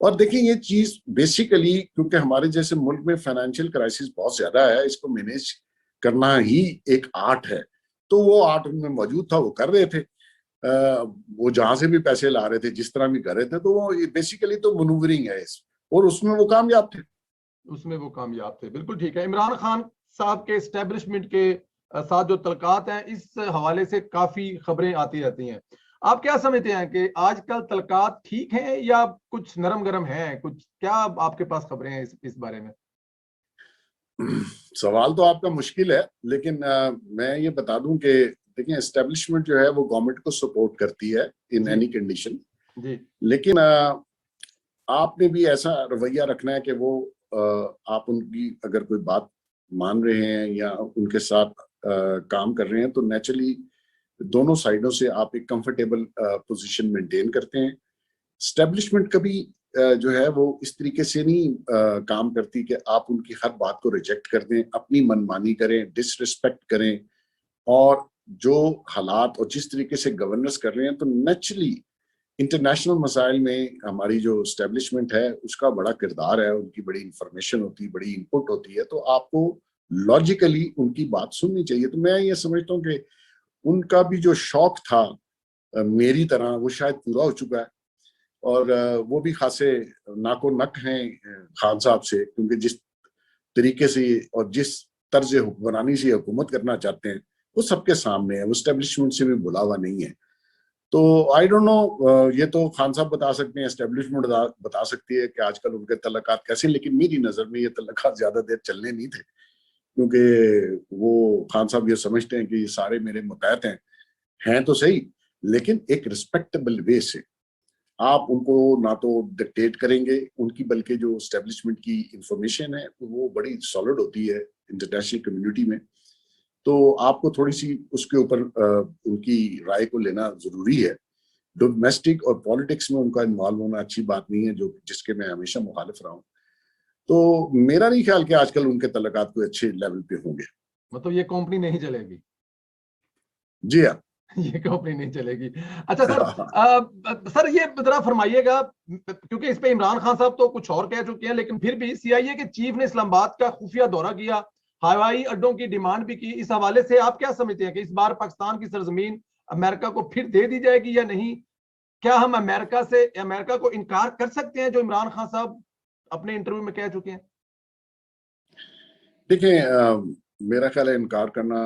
और देखिए ये चीज बेसिकली क्योंकि हमारे जैसे मुल्क में फाइनेंशियल क्राइसिस बहुत ज्यादा है, इसको मैनेज करना ही एक आर्ट है। तो वो आर्ट उनमें मौजूद था, वो कर रहे थे। वो जहां से भी पैसे ला रहे थे, जिस तरह भी कर रहे थे, तो वो बेसिकली तो मनूवरिंग है और उसमें वो कामयाब थे। उसमें वो कामयाब थे, बिल्कुल ठीक है। इमरान खान साहब के एस्टेब्लिशमेंट के साथ जो तलकात हैं, इस हवाले से काफी खबरें आती रहती हैं। आप क्या समझते हैं कि आजकल तलकात ठीक हैं या कुछ नरम गरम हैं? कुछ क्या आपके पास खबरें हैं इस बारे में? सवाल तो आपका मुश्किल है, लेकिन मैं ये बता दूं कि देखिए एस्टेब्लिशमेंट जो है वो गवर्नमेंट को सपोर्ट करती है इन एनी कंडीशन। जी। लेकिन आपने भी ऐसा रवैया रखना है कि वो आप उनकी अगर कोई बात मान रहे हैं या उनके साथ काम कर रहे हैं, तो नेचुरली दोनों साइडों से आप एक कंफर्टेबल पोजीशन मेंटेन करते हैं। स्टैब्लिशमेंट कभी जो है वो इस तरीके से नहीं काम करती कि आप उनकी हर बात को रिजेक्ट कर दें, अपनी मनमानी करें, डिसरिस्पेक्ट करें। और जो हालात और जिस तरीके से गवर्नेंस कर रहे हैं, तो नेचुरली इंटरनेशनल मसाइल में हमारी जो स्टैब्लिशमेंट है उसका बड़ा किरदार है, उनकी बड़ी इंफॉर्मेशन होती है, बड़ी इनपुट होती है, तो आपको लॉजिकली उनकी बात सुननी चाहिए। तो मैं ये समझता हूँ कि उनका भी जो शौक था मेरी तरह, वो शायद पूरा हो चुका है। और वो भी खासे नाको नक हैं खान साहब से, क्योंकि जिस तरीके से और जिस तर्ज हुक्मरानी से हुकूमत करना चाहते हैं वो सबके सामने है, वो स्टैब्लिशमेंट से भी बुलावा नहीं है। तो आई डोंट नो, ये तो खान साहब बता सकते हैं, एस्टेब्लिशमेंट बता सकती है कि आजकल उनके तल्लकात कैसे, लेकिन मेरी नजर में ये तल्लकात ज्यादा देर चलने नहीं थे, क्योंकि वो खान साहब ये समझते हैं कि ये सारे मेरे मुतहत हैं तो सही, लेकिन एक रिस्पेक्टेबल वे से। आप उनको ना तो डिक्टेट करेंगे उनकी, बल्कि जो स्टैब्लिशमेंट की इंफॉर्मेशन है वो बड़ी सॉलिड होती है इंटरनेशनल कम्युनिटी में। तो आपको थोड़ी सी उसके ऊपर उनकी राय को लेना जरूरी है। डोमेस्टिक और पॉलिटिक्स में उनका इन्वॉल्व होना अच्छी बात नहीं है, जो जिसके मैं हमेशा मुखालिफ रहा हूँ। तो मेरा नहीं ख्याल कि आजकल उनके तल्लकात कोई अच्छे लेवल पे होंगे। मतलब ये कंपनी नहीं चलेगी? जी हाँ। ये कंपनी नहीं चलेगी। अच्छा सर, सर ये जरा फरमाइएगा, क्योंकि इस पे इमरान खान साहब तो कुछ और कह चुके हैं, लेकिन फिर भी सीआईए के चीफ ने इस्लामाबाद का खुफिया दौरा किया, हवाई अड्डों की डिमांड भी की। इस हवाले से आप क्या समझते हैं कि इस बार पाकिस्तान की सरजमीन अमेरिका को फिर दे दी जाएगी या नहीं? क्या हम अमेरिका को इनकार कर सकते हैं, जो इमरान खान साहब अपने इंटरव्यू में कह चुके हैं? देखिए, मेरा ख्याल है इनकार करना